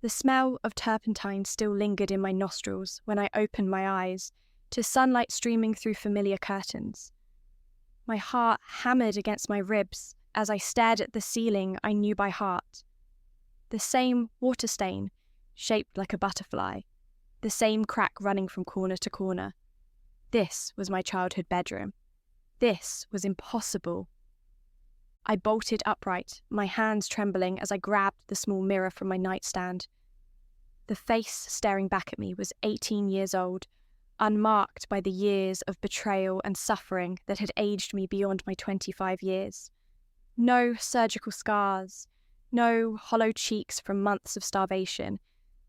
The smell of turpentine still lingered in my nostrils when I opened my eyes to sunlight streaming through familiar curtains. My heart hammered against my ribs as I stared at the ceiling I knew by heart. The same water stain, shaped like a butterfly, the same crack running from corner to corner. This was my childhood bedroom. This was impossible. I bolted upright, my hands trembling as I grabbed the small mirror from my nightstand. The face staring back at me was 18 years old, unmarked by the years of betrayal and suffering that had aged me beyond my 25 years. No surgical scars, no hollow cheeks from months of starvation,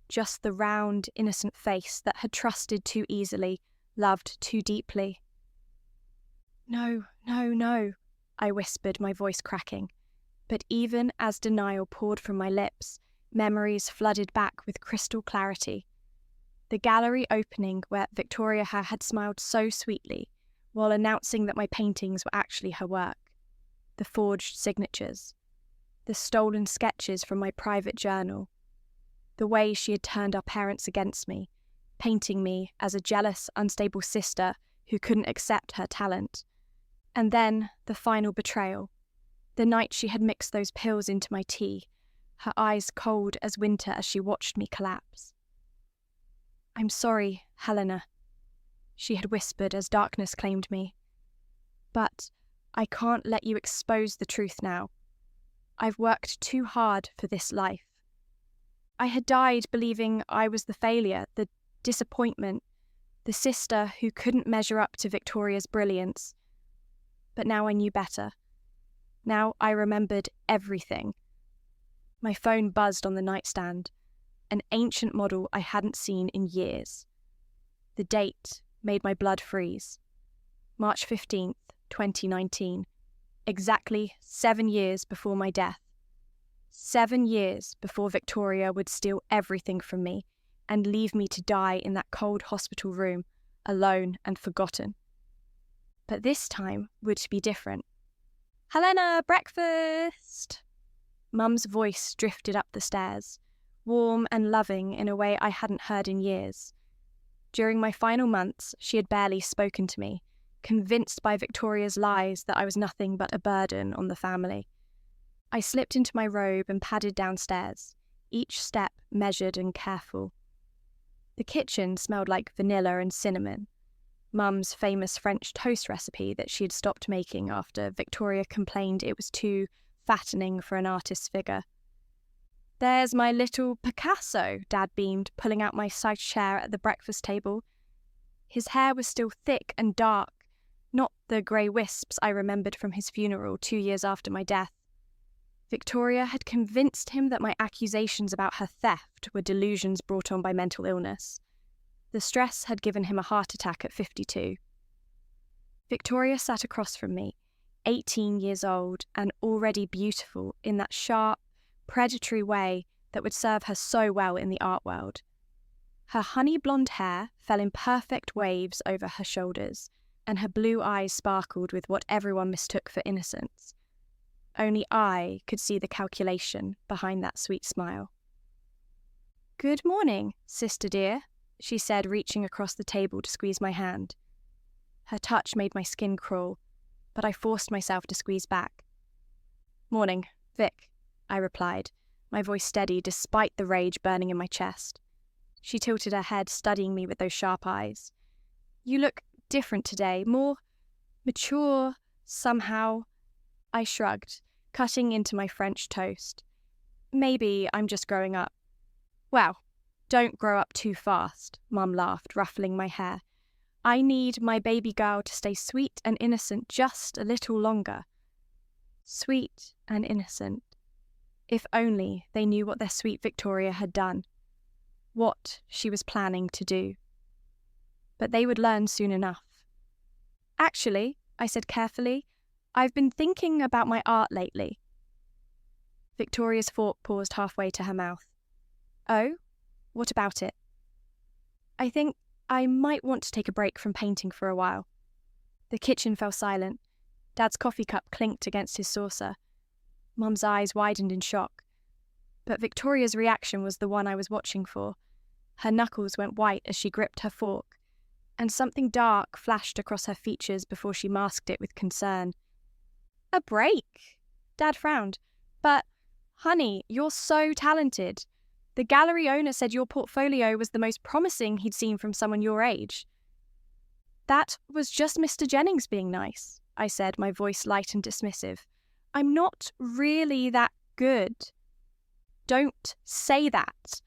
just the round, innocent face that had trusted too easily, loved too deeply. No, no, no, I whispered, my voice cracking. But even as denial poured from my lips, memories flooded back with crystal clarity. The gallery opening where Victoria had smiled so sweetly, while announcing that my paintings were actually her work. The forged signatures. The stolen sketches from my private journal. The way she had turned our parents against me, painting me as a jealous, unstable sister who couldn't accept her talent. And then the final betrayal. The night she had mixed those pills into my tea, her eyes cold as winter as she watched me collapse. "I'm sorry, Helena," she had whispered as darkness claimed me. "But I can't let you expose the truth now. I've worked too hard for this life." I had died believing I was the failure, the disappointment, the sister who couldn't measure up to Victoria's brilliance. But now I knew better. Now I remembered everything. My phone buzzed on the nightstand, an ancient model I hadn't seen in years. The date made my blood freeze. March 15th, 2019, exactly 7 years before my death. 7 years before Victoria would steal everything from me and leave me to die in that cold hospital room, alone and forgotten. But this time would be different. "Helena, breakfast!" Mum's voice drifted up the stairs, warm and loving in a way I hadn't heard in years. During my final months, she had barely spoken to me, convinced by Victoria's lies that I was nothing but a burden on the family. I slipped into my robe and padded downstairs, each step measured and careful. The kitchen smelled like vanilla and cinnamon, Mum's famous French toast recipe that she had stopped making after Victoria complained it was too fattening for an artist's figure. "There's my little Picasso," Dad beamed, pulling out my side chair at the breakfast table. His hair was still thick and dark, not the grey wisps I remembered from his funeral 2 years after my death. Victoria had convinced him that my accusations about her theft were delusions brought on by mental illness. The stress had given him a heart attack at 52. Victoria sat across from me, 18 years old and already beautiful in that sharp, predatory way that would serve her so well in the art world. Her honey blonde hair fell in perfect waves over her shoulders, and her blue eyes sparkled with what everyone mistook for innocence. Only I could see the calculation behind that sweet smile. "Good morning, sister dear," she said, reaching across the table to squeeze my hand. Her touch made my skin crawl, but I forced myself to squeeze back. "Morning, Vic," I replied, my voice steady despite the rage burning in my chest. She tilted her head, studying me with those sharp eyes. "You look different today, more mature, somehow." I shrugged, cutting into my French toast. "Maybe I'm just growing up." "Well, don't grow up too fast," Mum laughed, ruffling my hair. "I need my baby girl to stay sweet and innocent just a little longer." Sweet and innocent. If only they knew what their sweet Victoria had done, what she was planning to do. But they would learn soon enough. "Actually," I said carefully, "I've been thinking about my art lately." Victoria's fork paused halfway to her mouth. "Oh? What about it?" "I think I might want to take a break from painting for a while." The kitchen fell silent. Dad's coffee cup clinked against his saucer. Mum's eyes widened in shock. But Victoria's reaction was the one I was watching for. Her knuckles went white as she gripped her fork, and something dark flashed across her features before she masked it with concern. "A break?" Dad frowned. "But, honey, you're so talented. The gallery owner said your portfolio was the most promising he'd seen from someone your age." "That was just Mr. Jennings being nice," I said, my voice light and dismissive. "I'm not really that good." "Don't say that."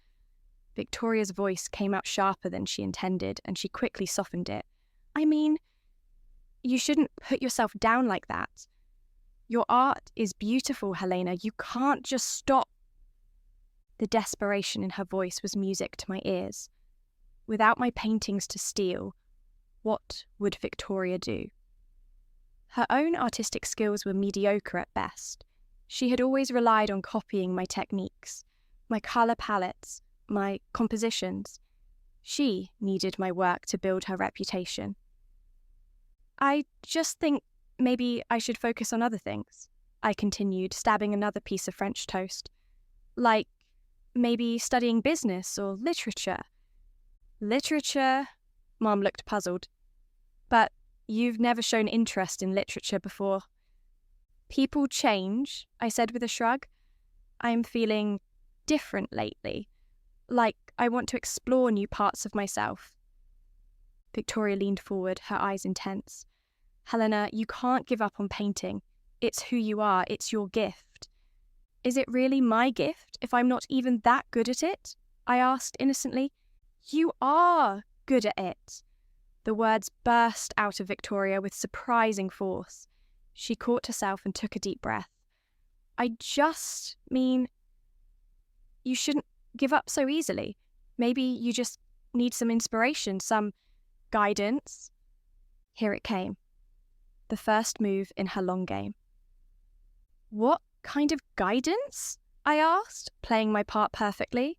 Victoria's voice came out sharper than she intended, and she quickly softened it. "I mean, you shouldn't put yourself down like that. Your art is beautiful, Helena. You can't just stop." The desperation in her voice was music to my ears. Without my paintings to steal, what would Victoria do? Her own artistic skills were mediocre at best. She had always relied on copying my techniques, my colour palettes, my compositions. She needed my work to build her reputation. "I just think maybe I should focus on other things," I continued, stabbing another piece of French toast. "Like maybe studying business or literature." "Literature?" Mom looked puzzled. "But you've never shown interest in literature before." "People change," I said with a shrug. "I'm feeling different lately. Like I want to explore new parts of myself." Victoria leaned forward, her eyes intense. "Helena, you can't give up on painting. It's who you are. It's your gift." "Is it really my gift if I'm not even that good at it?" I asked innocently. "You are good at it." The words burst out of Victoria with surprising force. She caught herself and took a deep breath. "I just mean, you shouldn't give up so easily. Maybe you just need some inspiration, some guidance." Here it came. The first move in her long game. "What kind of guidance?" I asked, playing my part perfectly.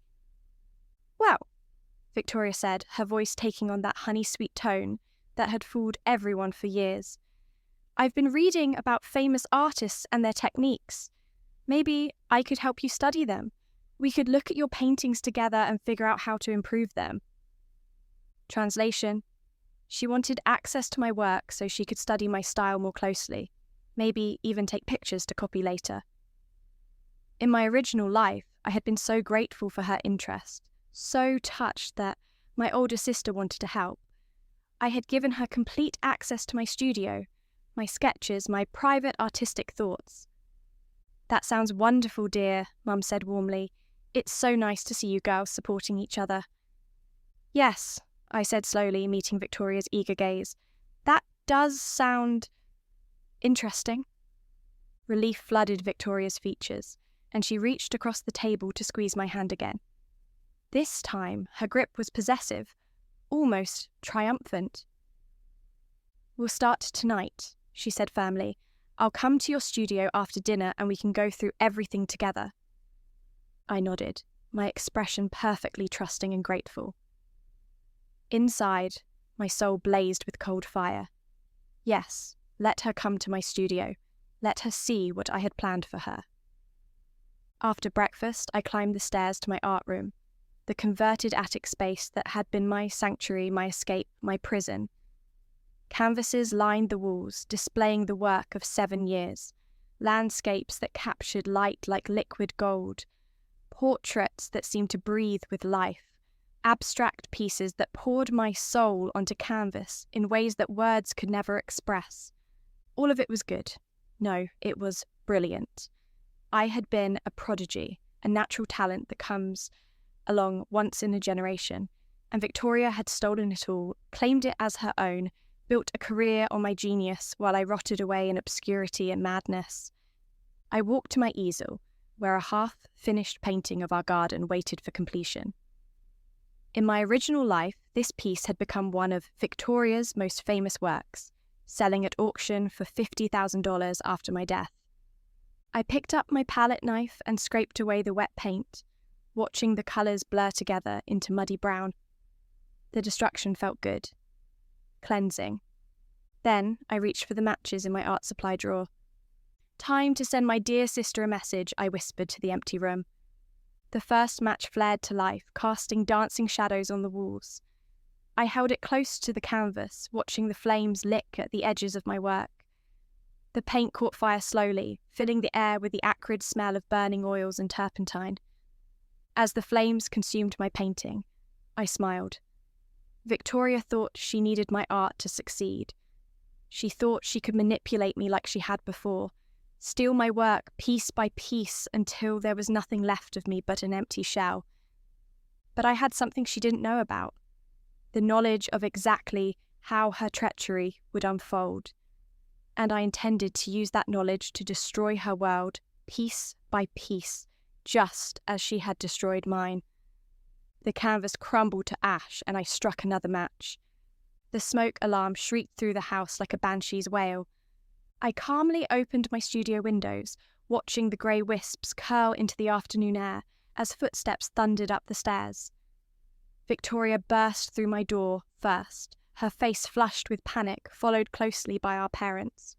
"Well," Victoria said, her voice taking on that honey-sweet tone that had fooled everyone for years. "I've been reading about famous artists and their techniques. Maybe I could help you study them. We could look at your paintings together and figure out how to improve them." Translation: she wanted access to my work so she could study my style more closely, maybe even take pictures to copy later. In my original life, I had been so grateful for her interest, so touched that my older sister wanted to help. I had given her complete access to my studio, my sketches, my private artistic thoughts. "That sounds wonderful, dear," Mum said warmly. "It's so nice to see you girls supporting each other." "Yes," I said slowly, meeting Victoria's eager gaze. "That does sound interesting." Relief flooded Victoria's features, and she reached across the table to squeeze my hand again. This time, her grip was possessive, almost triumphant. "We'll start tonight," she said firmly. "I'll come to your studio after dinner and we can go through everything together." I nodded, my expression perfectly trusting and grateful. Inside, my soul blazed with cold fire. Yes, let her come to my studio. Let her see what I had planned for her. After breakfast, I climbed the stairs to my art room, the converted attic space that had been my sanctuary, my escape, my prison. Canvases lined the walls, displaying the work of 7 years, landscapes that captured light like liquid gold, portraits that seemed to breathe with life, abstract pieces that poured my soul onto canvas in ways that words could never express. All of it was good. No, it was brilliant. I had been a prodigy, a natural talent that comes along once in a generation, and Victoria had stolen it all, claimed it as her own, built a career on my genius while I rotted away in obscurity and madness. I walked to my easel, where a half-finished painting of our garden waited for completion. In my original life, this piece had become one of Victoria's most famous works, selling at auction for $50,000 after my death. I picked up my palette knife and scraped away the wet paint, watching the colours blur together into muddy brown. The destruction felt good. Cleansing. Then I reached for the matches in my art supply drawer. "Time to send my dear sister a message," I whispered to the empty room. The first match flared to life, casting dancing shadows on the walls. I held it close to the canvas, watching the flames lick at the edges of my work. The paint caught fire slowly, filling the air with the acrid smell of burning oils and turpentine. As the flames consumed my painting, I smiled. Victoria thought she needed my art to succeed. She thought she could manipulate me like she had before, steal my work piece by piece until there was nothing left of me but an empty shell. But I had something she didn't know about, the knowledge of exactly how her treachery would unfold. And I intended to use that knowledge to destroy her world, piece by piece, just as she had destroyed mine. The canvas crumbled to ash, and I struck another match. The smoke alarm shrieked through the house like a banshee's wail. I calmly opened my studio windows, watching the grey wisps curl into the afternoon air as footsteps thundered up the stairs. Victoria burst through my door first, her face flushed with panic, followed closely by our parents.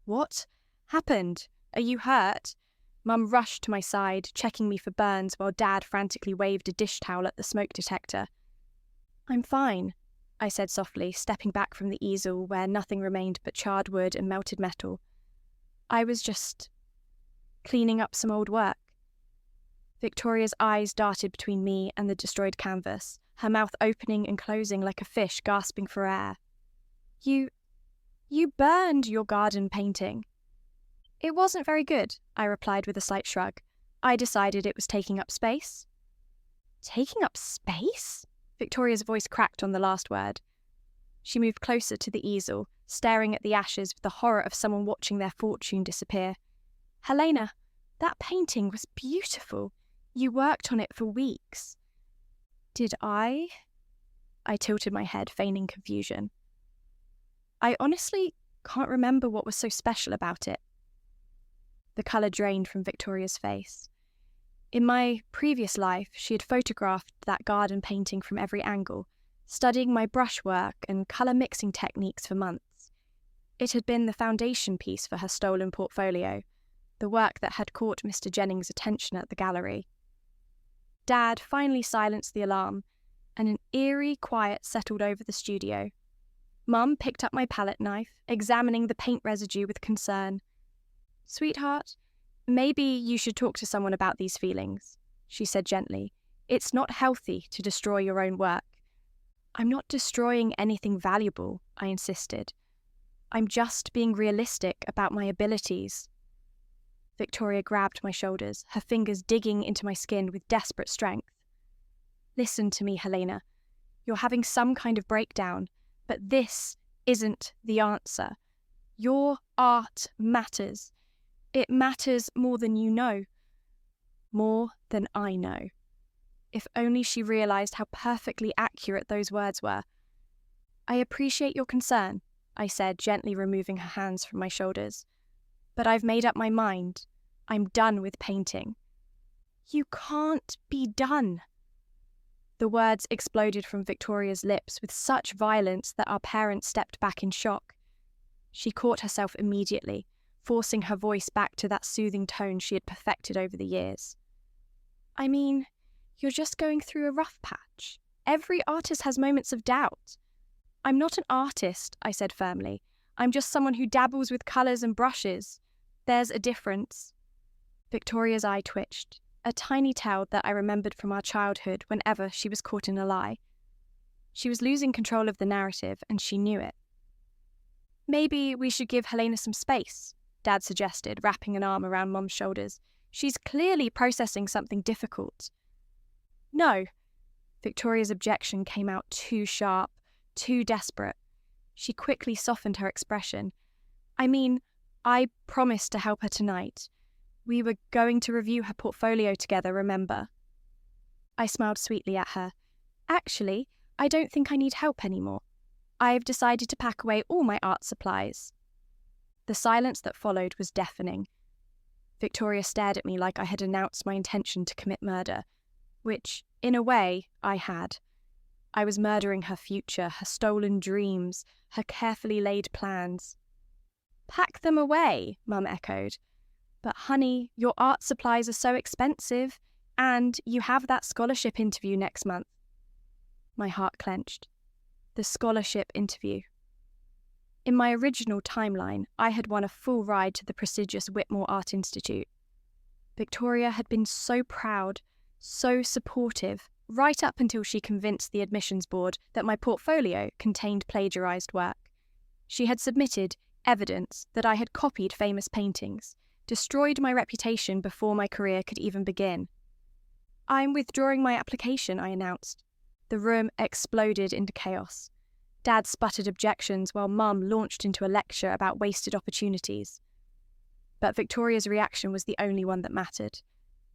"What happened? Are you hurt?" Mum rushed to my side, checking me for burns while Dad frantically waved a dish towel at the smoke detector. "I'm fine," I said softly, stepping back from the easel where nothing remained but charred wood and melted metal. "I was just cleaning up some old work." Victoria's eyes darted between me and the destroyed canvas, her mouth opening and closing like a fish gasping for air. You burned your garden painting." "It wasn't very good," I replied with a slight shrug. "I decided it was taking up space." "Taking up space?" Victoria's voice cracked on the last word. She moved closer to the easel, staring at the ashes with the horror of someone watching their fortune disappear. "Helena, that painting was beautiful. You worked on it for weeks." "Did I?" I tilted my head, feigning confusion. "I honestly can't remember what was so special about it." The colour drained from Victoria's face. In my previous life, she had photographed that garden painting from every angle, studying my brushwork and colour mixing techniques for months. It had been the foundation piece for her stolen portfolio, the work that had caught Mr. Jennings' attention at the gallery. Dad finally silenced the alarm, and an eerie quiet settled over the studio. Mum picked up my palette knife, examining the paint residue with concern. "Sweetheart, maybe you should talk to someone about these feelings," she said gently. "It's not healthy to destroy your own work." "I'm not destroying anything valuable," I insisted. "I'm just being realistic about my abilities." Victoria grabbed my shoulders, her fingers digging into my skin with desperate strength. "Listen to me, Helena. You're having some kind of breakdown, but this isn't the answer. Your art matters. It matters more than you know. More than I know." If only she realised how perfectly accurate those words were. "I appreciate your concern," I said, gently removing her hands from my shoulders. "But I've made up my mind. I'm done with painting." "You can't be done." The words exploded from Victoria's lips with such violence that our parents stepped back in shock. She caught herself immediately, forcing her voice back to that soothing tone she had perfected over the years. "I mean, you're just going through a rough patch. Every artist has moments of doubt." "I'm not an artist," I said firmly. "I'm just someone who dabbles with colours and brushes. There's a difference." Victoria's eye twitched, a tiny tell that I remembered from our childhood whenever she was caught in a lie. She was losing control of the narrative, and she knew it. "Maybe we should give Helena some space," Dad suggested, wrapping an arm around Mum's shoulders. "She's clearly processing something difficult." "No." Victoria's objection came out too sharp, too desperate. She quickly softened her expression. "I mean, I promised to help her tonight. We were going to review her portfolio together, remember?" I smiled sweetly at her. "Actually, I don't think I need help anymore. I've decided to pack away all my art supplies." The silence that followed was deafening. Victoria stared at me like I had announced my intention to commit murder, which, in a way, I had. I was murdering her future, her stolen dreams, her carefully laid plans. "Pack them away," Mum echoed. "But honey, your art supplies are so expensive, And you have that scholarship interview next month. My heart clenched. The scholarship interview. In my original timeline, I had won a full ride to the prestigious Whitmore Art Institute. Victoria had been so proud, so supportive, right up until she convinced the admissions board that my portfolio contained plagiarised work. She had submitted evidence that I had copied famous paintings, destroyed my reputation before my career could even begin. "I'm withdrawing my application," I announced. The room exploded into chaos. Dad sputtered objections while Mum launched into a lecture about wasted opportunities. But Victoria's reaction was the only one that mattered.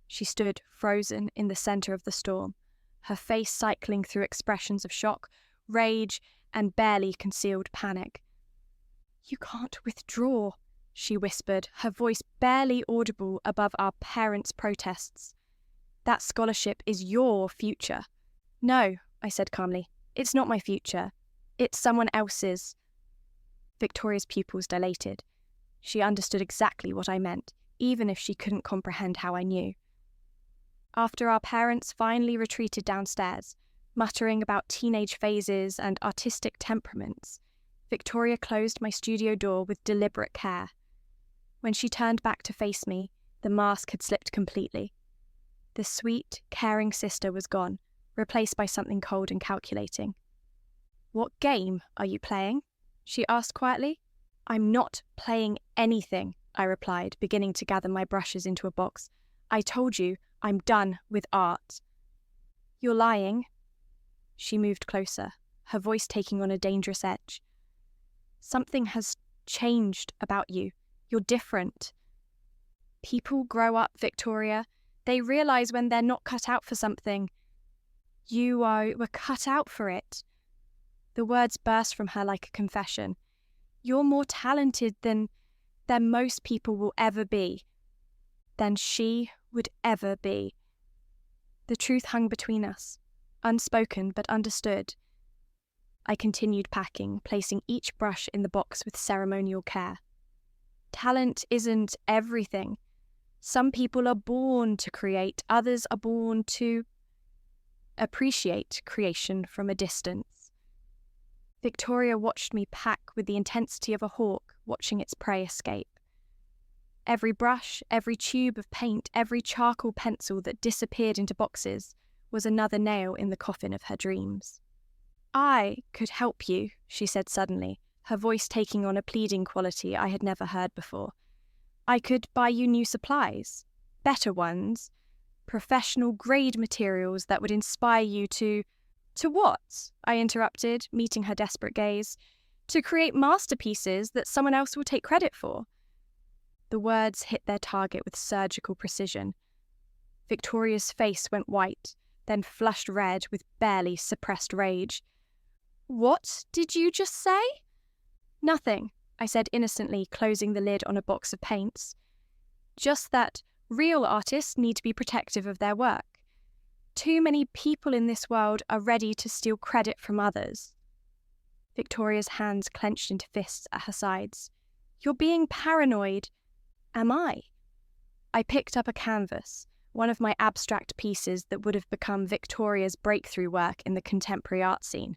She stood frozen in the centre of the storm, her face cycling through expressions of shock, rage, and barely concealed panic. "You can't withdraw," she whispered, her voice barely audible above our parents' protests. "That scholarship is your future." "No," I said calmly, "it's not my future. It's someone else's." Victoria's pupils dilated. She understood exactly what I meant, even if she couldn't comprehend how I knew. After our parents finally retreated downstairs, muttering about teenage phases and artistic temperaments, Victoria closed my studio door with deliberate care. When she turned back to face me, the mask had slipped completely. The sweet, caring sister was gone, replaced by something cold and calculating. "What game are you playing?" she asked quietly. "I'm not playing anything," I replied, beginning to gather my brushes into a box. "I told you, I'm done with art." "You're lying." She moved closer, her voice taking on a dangerous edge. "Something has changed about you. You're different." "People grow up, Victoria. They realise when they're not cut out for something. You were cut out for it." The words burst from her like a confession. "You're more talented than most people will ever be. Than she would ever be." The truth hung between us, unspoken but understood. I continued packing, placing each brush in the box with ceremonial care. Talent isn't everything. Some people are born to create, others are born to appreciate creation from a distance. Victoria watched me pack with the intensity of a hawk watching its prey escape. Every brush, every tube of paint, every charcoal pencil that disappeared into boxes was another nail in the coffin of her dreams. "I could help you," she said suddenly, her voice taking on a pleading quality I had never heard before. "I could buy you new supplies, better ones, professional grade materials that would inspire you to..." "To what?" I interrupted, meeting her desperate gaze. "To create masterpieces that someone else will take credit for." The words hit their target with surgical precision. Victoria's face went white, then flushed red with barely suppressed rage. "What did you just say?" "Nothing," I said innocently, closing the lid on a box of paints. "Just that real artists need to be protective of their work. Too many people in this world are ready to steal credit from others." Victoria's hands clenched into fists at her sides. "You're being paranoid." "Am I?" I picked up a canvas, one of my abstract pieces that would have become Victoria's breakthrough work in the contemporary art scene.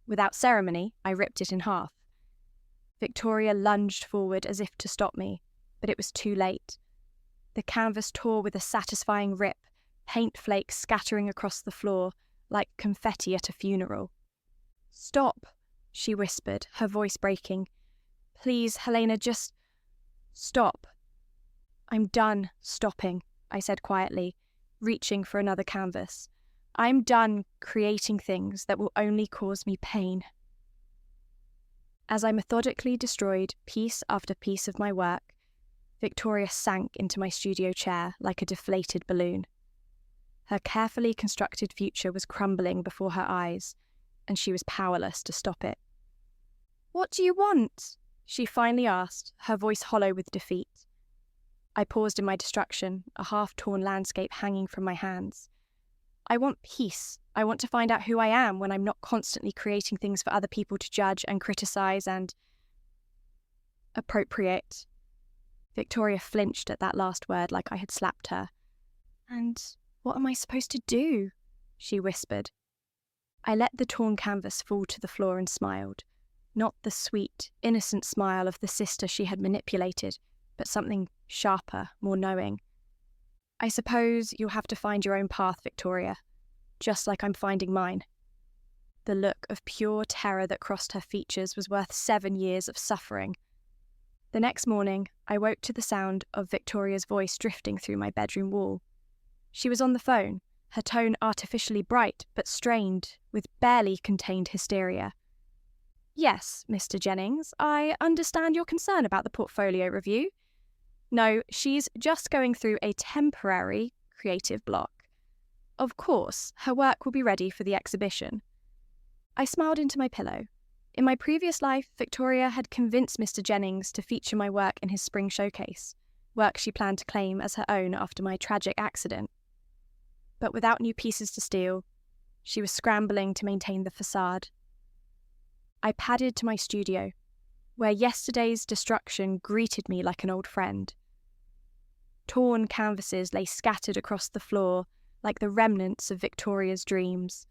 Without ceremony, I ripped it in half. Victoria lunged forward as if to stop me, but it was too late. The canvas tore with a satisfying rip, paint flakes scattering across the floor like confetti at a funeral. "Stop," she whispered, her voice breaking. "Please, Helena, just stop." "I'm done stopping," I said quietly, reaching for another canvas. "I'm done creating things that will only cause me pain." As I methodically destroyed piece after piece of my work, Victoria sank into my studio chair like a deflated balloon. Her carefully constructed future was crumbling before her eyes, and she was powerless to stop it. "What do you want?" she finally asked, her voice hollow with defeat. I paused in my destruction, a half-torn landscape hanging from my hands. "I want peace. I want to find out who I am when I'm not constantly creating things for other people to judge and criticise and appropriate." Victoria flinched at that last word like I had slapped her. "And What am I supposed to do? She whispered. I let the torn canvas fall to the floor and smiled. Not the sweet, innocent smile of the sister she had manipulated, but something sharper, more knowing. I suppose you'll have to find your own path, Victoria, just like I'm finding mine. The look of pure terror that crossed her features was worth 7 years of suffering. The next morning, I woke to the sound of Victoria's voice drifting through my bedroom wall. She was on the phone, her tone artificially bright but strained, with barely contained hysteria. Yes, Mr. Jennings, I understand your concern about the portfolio review. No, she's just going through a temporary creative block. Of course, her work will be ready for the exhibition. I smiled into my pillow. In my previous life, Victoria had convinced Mr. Jennings to feature my work in his spring showcase, work she planned to claim as her own after my tragic accident. But without new pieces to steal, she was scrambling to maintain the facade. I padded to my studio, where yesterday's destruction greeted me like an old friend. Torn canvases lay scattered across the floor like the remnants of Victoria's dreams.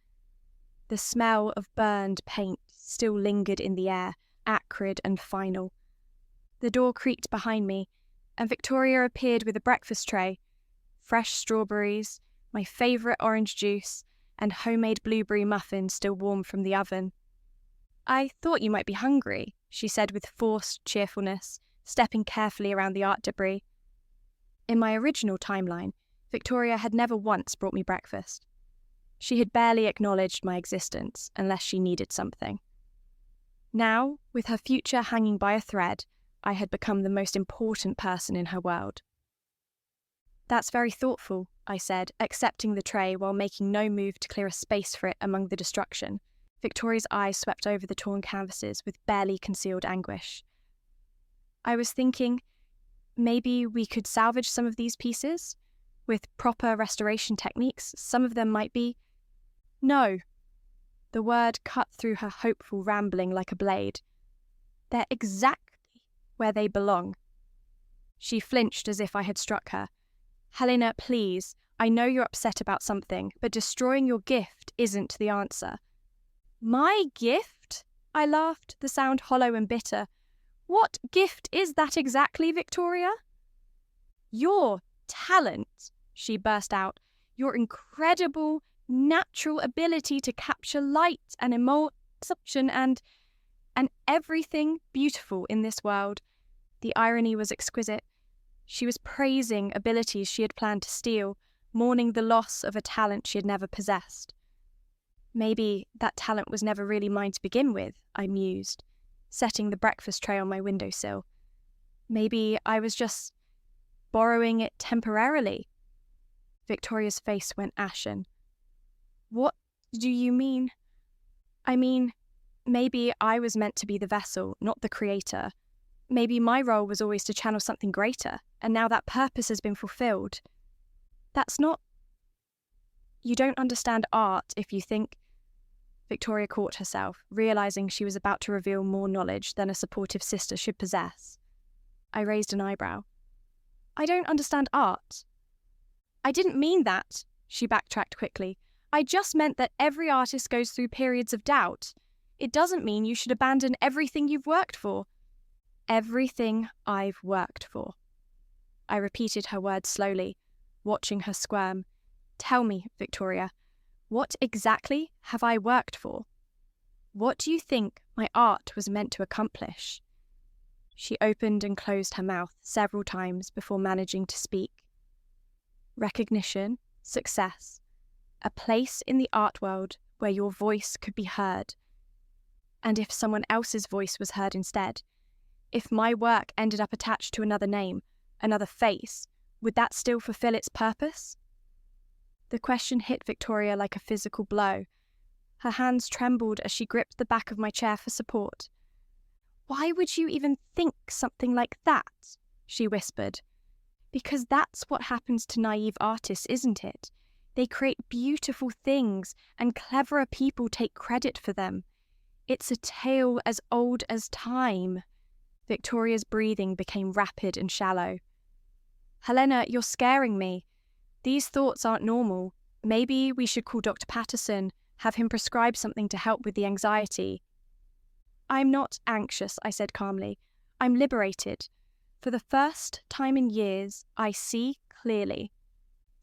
The smell of burned paint still lingered in the air, acrid and final. The door creaked behind me, and Victoria appeared with a breakfast tray, fresh strawberries, my favourite orange juice, and homemade blueberry muffins still warm from the oven. I thought you might be hungry, she said with forced cheerfulness, stepping carefully around the art debris. In my original timeline, Victoria had never once brought me breakfast. She had barely acknowledged my existence unless she needed something. Now, with her future hanging by a thread, I had become the most important person in her world. That's very thoughtful, I said, accepting the tray while making no move to clear a space for it among the destruction. Victoria's eyes swept over the torn canvases with barely concealed anguish. I was thinking, maybe we could salvage some of these pieces? With proper restoration techniques, some of them might be... No. The word cut through her hopeful rambling like a blade. They're exactly where they belong. She flinched as if I had struck her. Helena, please, I know you're upset about something, but destroying your gift isn't the answer. My gift? I laughed, the sound hollow and bitter. What gift is that exactly, Victoria? Your talent, she burst out. Your incredible, natural ability to capture light and emotion and everything beautiful in this world. The irony was exquisite. She was praising abilities she had planned to steal, mourning the loss of a talent she had never possessed. Maybe that talent was never really mine to begin with, I mused, setting the breakfast tray on my windowsill. Maybe I was just borrowing it temporarily. Victoria's face went ashen. What do you mean? I mean, maybe I was meant to be the vessel, not the creator. Maybe my role was always to channel something greater, and now that purpose has been fulfilled. That's not... You don't understand art if you think... Victoria caught herself, realising she was about to reveal more knowledge than a supportive sister should possess. I raised an eyebrow. I don't understand art. I didn't mean that, she backtracked quickly. I just meant that every artist goes through periods of doubt. It doesn't mean you should abandon everything you've worked for. Everything I've worked for. I repeated her words slowly, watching her squirm. Tell me, Victoria, what exactly have I worked for? What do you think my art was meant to accomplish? She opened and closed her mouth several times before managing to speak. Recognition, success, a place in the art world where your voice could be heard. And if someone else's voice was heard instead, if my work ended up attached to another name, another face, would that still fulfill its purpose? The question hit Victoria like a physical blow. Her hands trembled as she gripped the back of my chair for support. Why would you even think something like that? She whispered. Because that's what happens to naive artists, isn't it? They create beautiful things, and cleverer people take credit for them. It's a tale as old as time. Victoria's breathing became rapid and shallow. Helena, you're scaring me. These thoughts aren't normal. Maybe we should call Dr. Patterson, have him prescribe something to help with the anxiety. I'm not anxious, I said calmly. I'm liberated. For the first time in years, I see clearly.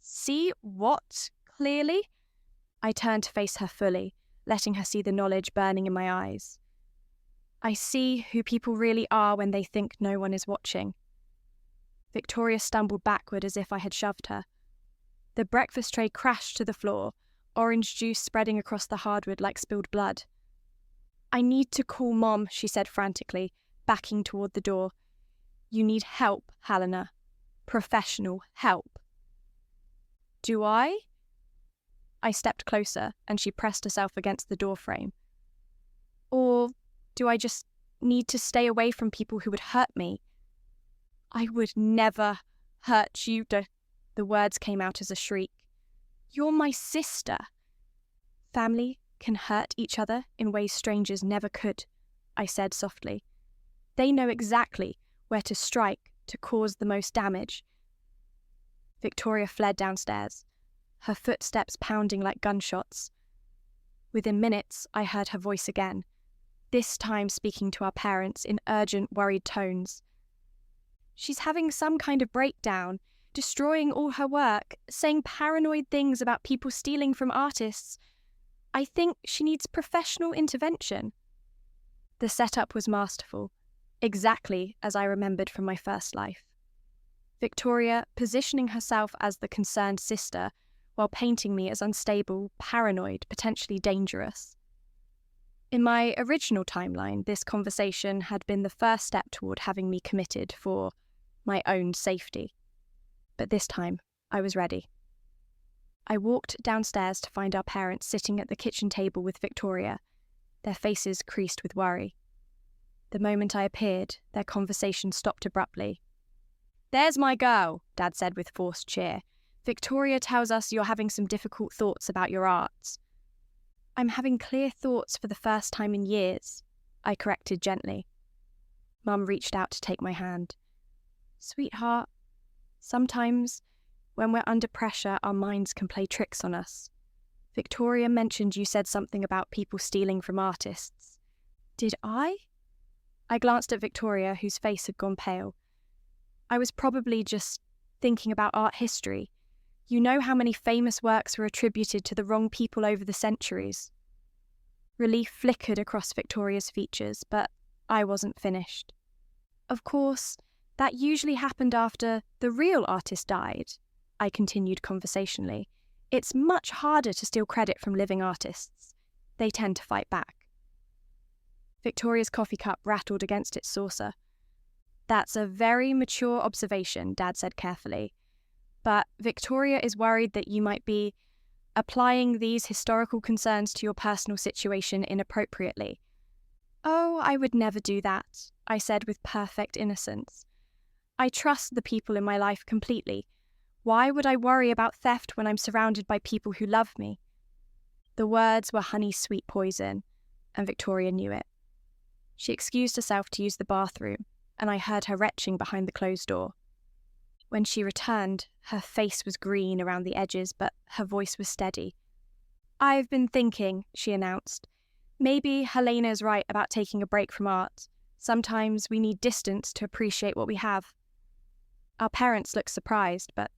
See what clearly? I turned to face her fully, letting her see the knowledge burning in my eyes. I see who people really are when they think no one is watching. Victoria stumbled backward as if I had shoved her. The breakfast tray crashed to the floor, orange juice spreading across the hardwood like spilled blood. I need to call Mom, she said frantically, backing toward the door. You need help, Helena. Professional help. Do I? I stepped closer, and she pressed herself against the doorframe. Or do I just need to stay away from people who would hurt me? I would never hurt you. The words came out as a shriek. You're my sister. Family can hurt each other in ways strangers never could, I said softly. They know exactly where to strike to cause the most damage. Victoria fled downstairs, her footsteps pounding like gunshots. Within minutes, I heard her voice again, this time speaking to our parents in urgent, worried tones. She's having some kind of breakdown, destroying all her work, saying paranoid things about people stealing from artists. I think she needs professional intervention. The setup was masterful, exactly as I remembered from my first life. Victoria positioning herself as the concerned sister while painting me as unstable, paranoid, potentially dangerous. In my original timeline, this conversation had been the first step toward having me committed for my own safety. But this time, I was ready. I walked downstairs to find our parents sitting at the kitchen table with Victoria, their faces creased with worry. The moment I appeared, their conversation stopped abruptly. There's my girl, Dad said with forced cheer. Victoria tells us you're having some difficult thoughts about your arts. I'm having clear thoughts for the first time in years, I corrected gently. Mum reached out to take my hand. Sweetheart, sometimes when we're under pressure, our minds can play tricks on us. Victoria mentioned you said something about people stealing from artists. Did I? I glanced at Victoria, whose face had gone pale. I was probably just thinking about art history. You know how many famous works were attributed to the wrong people over the centuries. Relief flickered across Victoria's features, but I wasn't finished. Of course, that usually happened after the real artist died, I continued conversationally. It's much harder to steal credit from living artists. They tend to fight back. Victoria's coffee cup rattled against its saucer. That's a very mature observation, Dad said carefully. But Victoria is worried that you might be applying these historical concerns to your personal situation inappropriately. Oh, I would never do that, I said with perfect innocence. I trust the people in my life completely. Why would I worry about theft when I'm surrounded by people who love me? The words were honey-sweet poison, and Victoria knew it. She excused herself to use the bathroom, and I heard her retching behind the closed door. When she returned, her face was green around the edges, but her voice was steady. I've been thinking, she announced. Maybe Helena's right about taking a break from art. Sometimes we need distance to appreciate what we have. Our parents looked surprised, but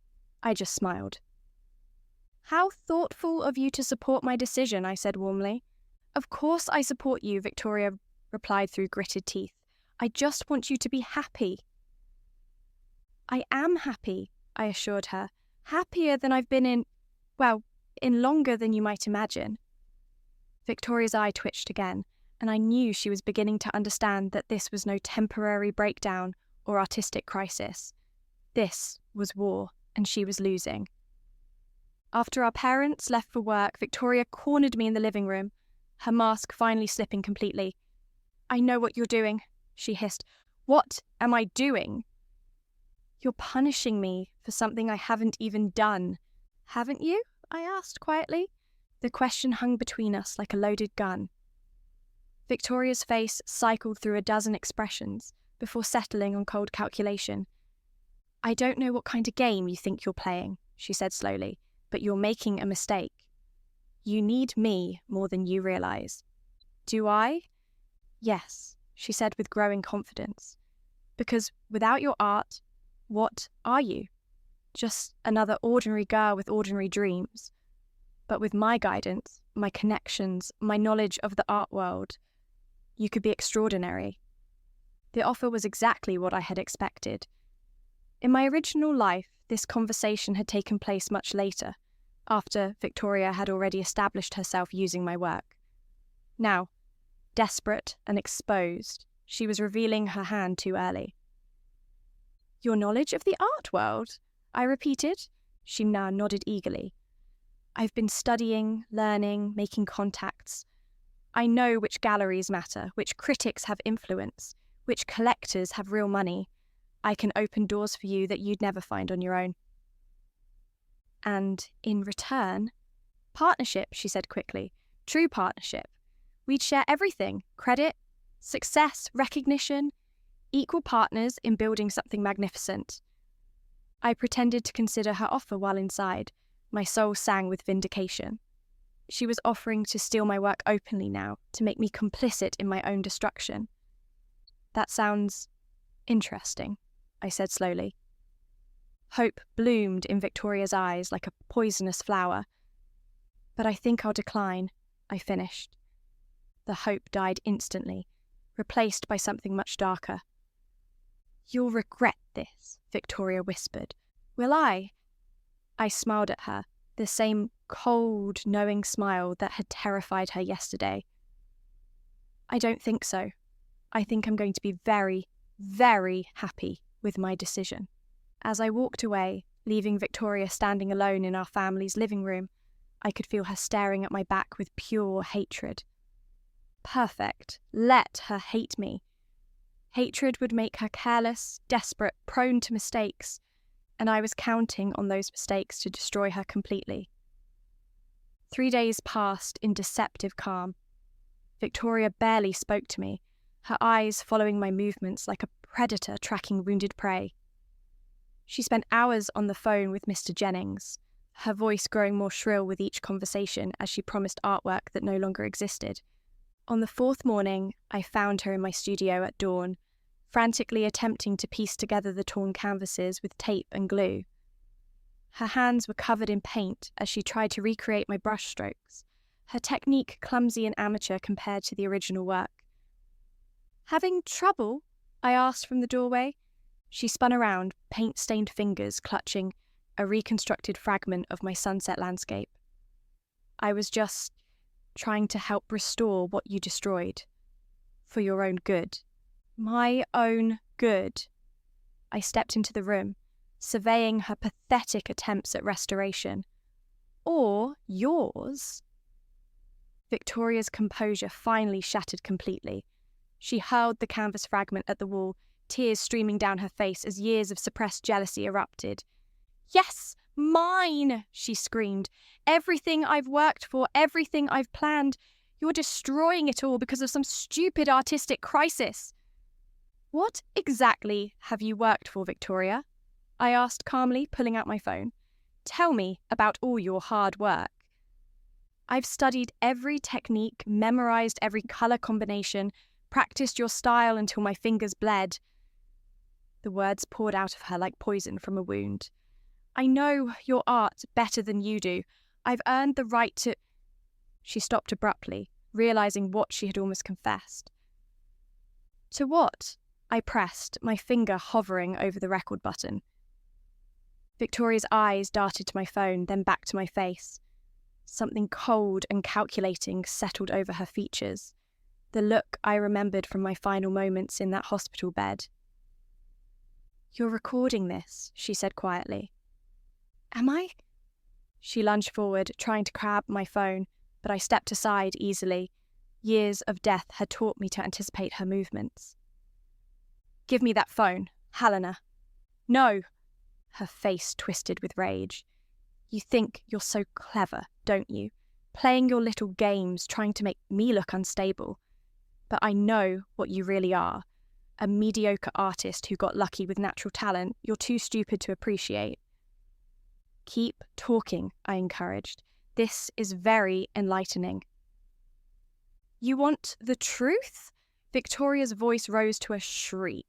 I just smiled. How thoughtful of you to support my decision, I said warmly. Of course I support you, Victoria replied through gritted teeth. I just want you to be happy. I am happy, I assured her. Happier than I've been in longer than you might imagine. Victoria's eye twitched again, and I knew she was beginning to understand that this was no temporary breakdown or artistic crisis. This was war, and she was losing. After our parents left for work, Victoria cornered me in the living room, her mask finally slipping completely. I know what you're doing, she hissed. What am I doing? You're punishing me for something I haven't even done. Haven't you? I asked quietly. The question hung between us like a loaded gun. Victoria's face cycled through a dozen expressions before settling on cold calculation. I don't know what kind of game you think you're playing, she said slowly, but you're making a mistake. You need me more than you realize. Do I? Yes, she said with growing confidence. Because without your art, what are you? Just another ordinary girl with ordinary dreams. But with my guidance, my connections, my knowledge of the art world, you could be extraordinary. The offer was exactly what I had expected. In my original life, this conversation had taken place much later, after Victoria had already established herself using my work. Now, desperate and exposed, she was revealing her hand too early. Your knowledge of the art world? I repeated. She now nodded eagerly. I've been studying, learning, making contacts. I know which galleries matter, which critics have influence, which collectors have real money. I can open doors for you that you'd never find on your own. And in return, partnership, she said quickly. True partnership. We'd share everything, credit, success, recognition, equal partners in building something magnificent. I pretended to consider her offer while inside. My soul sang with vindication. She was offering to steal my work openly now, to make me complicit in my own destruction. That sounds interesting, I said slowly. Hope bloomed in Victoria's eyes like a poisonous flower. But I think I'll decline, I finished. The hope died instantly, replaced by something much darker. You'll regret this, Victoria whispered. Will I? I smiled at her, the same cold, knowing smile that had terrified her yesterday. I don't think so. I think I'm going to be very, very happy with my decision. As I walked away, leaving Victoria standing alone in our family's living room, I could feel her staring at my back with pure hatred. Perfect. Let her hate me. Hatred would make her careless, desperate, prone to mistakes, and I was counting on those mistakes to destroy her completely. 3 days passed in deceptive calm. Victoria barely spoke to me, her eyes following my movements like a predator tracking wounded prey. She spent hours on the phone with Mr. Jennings, her voice growing more shrill with each conversation as she promised artwork that no longer existed. On the 4th morning, I found her in my studio at dawn, frantically attempting to piece together the torn canvases with tape and glue. Her hands were covered in paint as she tried to recreate my brushstrokes, her technique clumsy and amateur compared to the original work. Having trouble? I asked from the doorway. She spun around, paint-stained fingers clutching a reconstructed fragment of my sunset landscape. I was just trying to help restore what you destroyed. For your own good. My own good. I stepped into the room, surveying her pathetic attempts at restoration. Or yours. Victoria's composure finally shattered completely. She hurled the canvas fragment at the wall, tears streaming down her face as years of suppressed jealousy erupted. Yes, mine, she screamed. Everything I've worked for, everything I've planned. You're destroying it all because of some stupid artistic crisis. What exactly have you worked for, Victoria? I asked calmly, pulling out my phone. Tell me about all your hard work. I've studied every technique, memorized every color combination, practiced your style until my fingers bled. The words poured out of her like poison from a wound. I know your art better than you do. I've earned the right to... She stopped abruptly, realizing what she had almost confessed. To what? I pressed, my finger hovering over the record button. Victoria's eyes darted to my phone, then back to my face. Something cold and calculating settled over her features, the look I remembered from my final moments in that hospital bed. You're recording this, she said quietly. Am I? She lunged forward, trying to grab my phone, but I stepped aside easily. Years of death had taught me to anticipate her movements. Give me that phone, Helena. No! Her face twisted with rage. You think you're so clever, don't you? Playing your little games, trying to make me look unstable. But I know what you really are. A mediocre artist who got lucky with natural talent you're too stupid to appreciate. Keep talking, I encouraged. This is very enlightening. You want the truth? Victoria's voice rose to a shriek.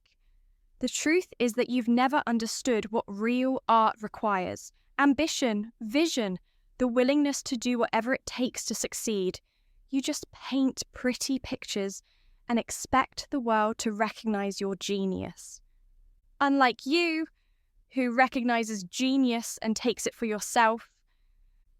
The truth is that you've never understood what real art requires. Ambition, vision, the willingness to do whatever it takes to succeed. You just paint pretty pictures and expect the world to recognize your genius. Unlike you, who recognizes genius and takes it for yourself.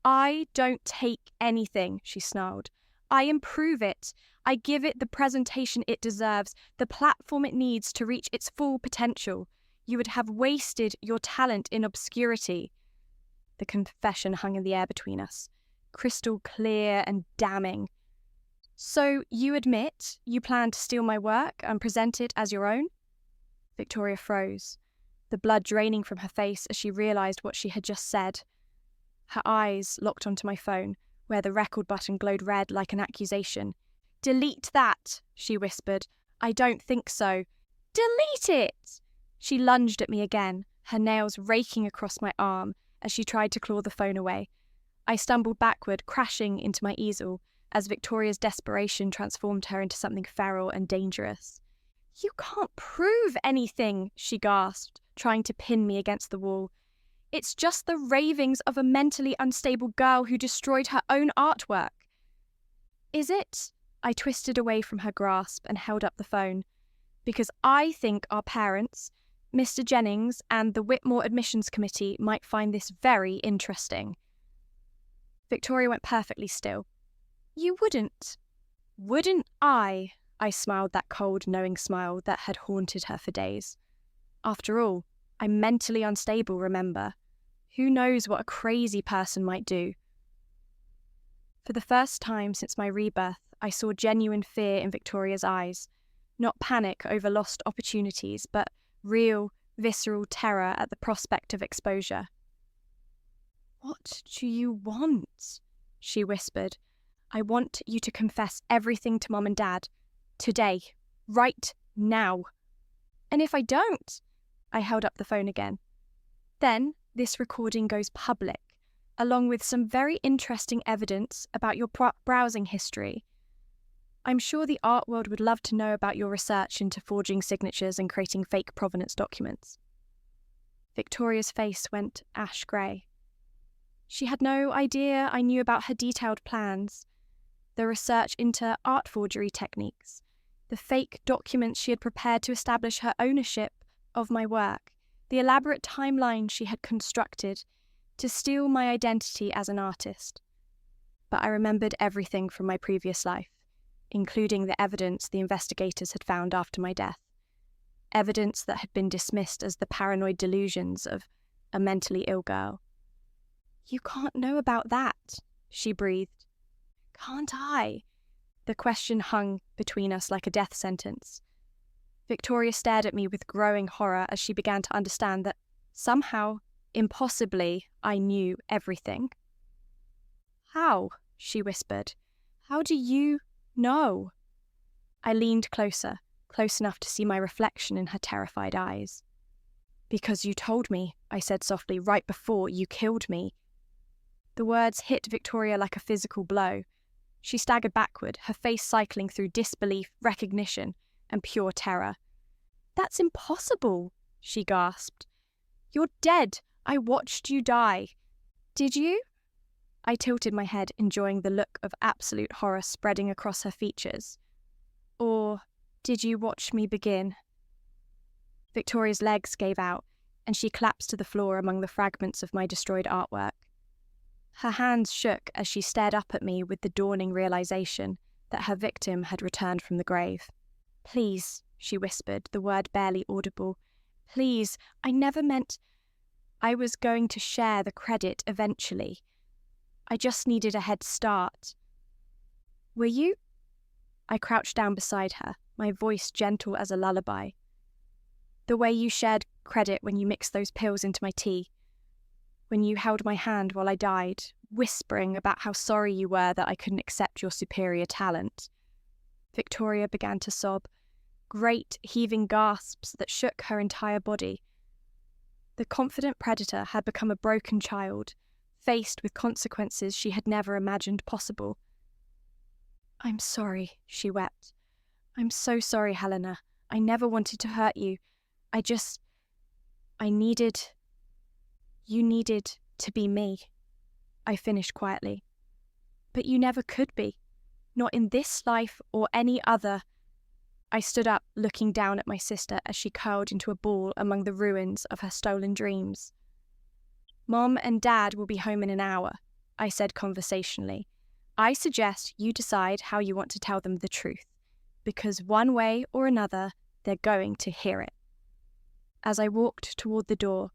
I don't take anything, she snarled. I improve it. I give it the presentation it deserves, the platform it needs to reach its full potential. You would have wasted your talent in obscurity. The confession hung in the air between us, crystal clear and damning. So you admit you plan to steal my work and present it as your own? Victoria froze, the blood draining from her face as she realised what she had just said. Her eyes locked onto my phone, where the record button glowed red like an accusation. Delete that, she whispered. I don't think so. Delete it! She lunged at me again, her nails raking across my arm as she tried to claw the phone away. I stumbled backward, crashing into my easel, as Victoria's desperation transformed her into something feral and dangerous. You can't prove anything, she gasped, trying to pin me against the wall. It's just the ravings of a mentally unstable girl who destroyed her own artwork. Is it? I twisted away from her grasp and held up the phone. Because I think our parents, Mr. Jennings and the Whitmore Admissions Committee might find this very interesting. Victoria went perfectly still. You wouldn't. Wouldn't I? I smiled that cold, knowing smile that had haunted her for days. After all, I'm mentally unstable, remember? Who knows what a crazy person might do? For the first time since my rebirth, I saw genuine fear in Victoria's eyes. Not panic over lost opportunities, but real, visceral terror at the prospect of exposure. What do you want? She whispered. I want you to confess everything to Mum and Dad. Today. Right now. And if I don't? I held up the phone again. Then this recording goes public, along with some very interesting evidence about your browsing history. I'm sure the art world would love to know about your research into forging signatures and creating fake provenance documents. Victoria's face went ash grey. She had no idea I knew about her detailed plans, the research into art forgery techniques, the fake documents she had prepared to establish her ownership of my work, the elaborate timeline she had constructed to steal my identity as an artist. But I remembered everything from my previous life, including the evidence the investigators had found after my death, evidence that had been dismissed as the paranoid delusions of a mentally ill girl. You can't know about that, she breathed. Can't I? The question hung between us like a death sentence. Victoria stared at me with growing horror as she began to understand that somehow, impossibly, I knew everything. How? She whispered. How do you know? I leaned closer, close enough to see my reflection in her terrified eyes. Because you told me, I said softly, right before you killed me. The words hit Victoria like a physical blow. She staggered backward, her face cycling through disbelief, recognition, and pure terror. That's impossible, she gasped. You're dead. I watched you die. Did you? I tilted my head, enjoying the look of absolute horror spreading across her features. Or did you watch me begin? Victoria's legs gave out, and she collapsed to the floor among the fragments of my destroyed artwork. Her hands shook as she stared up at me with the dawning realization that her victim had returned from the grave. Please, she whispered, the word barely audible. Please, I never meant... I was going to share the credit eventually. I just needed a head start. Were you? I crouched down beside her, my voice gentle as a lullaby. The way you shared credit when you mixed those pills into my tea. When you held my hand while I died, whispering about how sorry you were that I couldn't accept your superior talent. Victoria began to sob, great heaving gasps that shook her entire body. The confident predator had become a broken child, faced with consequences she had never imagined possible. "I'm sorry," she wept. "I'm so sorry, Helena. I never wanted to hurt you. I needed... You needed to be me," I finished quietly. "But you never could be. Not in this life or any other." I stood up, looking down at my sister as she curled into a ball among the ruins of her stolen dreams. "Mom and Dad will be home in an hour," I said conversationally. "I suggest you decide how you want to tell them the truth, because one way or another, they're going to hear it." As I walked toward the door,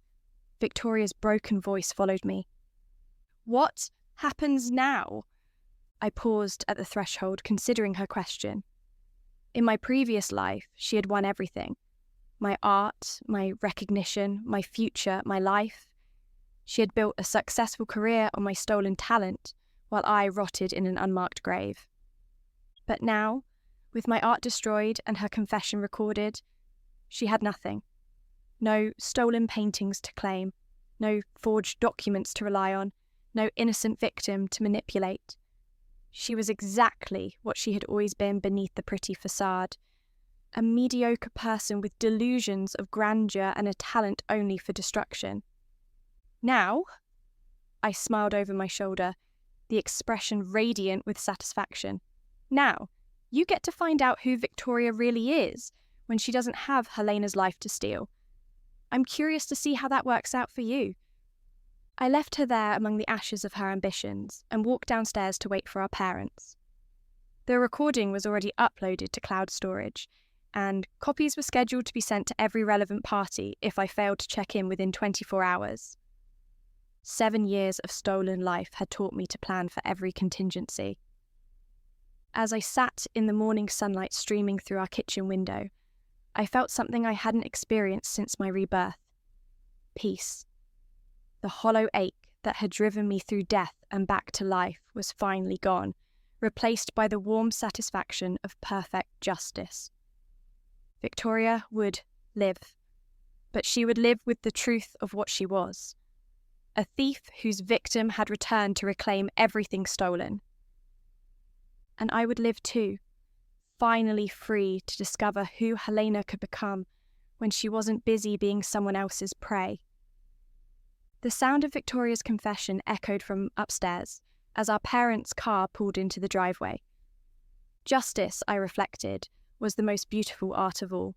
Victoria's broken voice followed me. "What happens now?" I paused at the threshold, considering her question. In my previous life, she had won everything. My art, my recognition, my future, my life. She had built a successful career on my stolen talent, while I rotted in an unmarked grave. But now, with my art destroyed and her confession recorded, she had nothing. No stolen paintings to claim, no forged documents to rely on, no innocent victim to manipulate. She was exactly what she had always been beneath the pretty facade. A mediocre person with delusions of grandeur and a talent only for destruction. Now, I smiled over my shoulder, the expression radiant with satisfaction. Now, you get to find out who Victoria really is when she doesn't have Helena's life to steal. I'm curious to see how that works out for you. I left her there among the ashes of her ambitions and walked downstairs to wait for our parents. The recording was already uploaded to cloud storage, and copies were scheduled to be sent to every relevant party if I failed to check in within 24 hours. 7 years of stolen life had taught me to plan for every contingency. As I sat in the morning sunlight streaming through our kitchen window, I felt something I hadn't experienced since my rebirth. Peace. The hollow ache that had driven me through death and back to life was finally gone, replaced by the warm satisfaction of perfect justice. Victoria would live, but she would live with the truth of what she was. A thief whose victim had returned to reclaim everything stolen. And I would live too, finally free to discover who Helena could become when she wasn't busy being someone else's prey. The sound of Victoria's confession echoed from upstairs as our parents' car pulled into the driveway. Justice, I reflected, was the most beautiful art of all.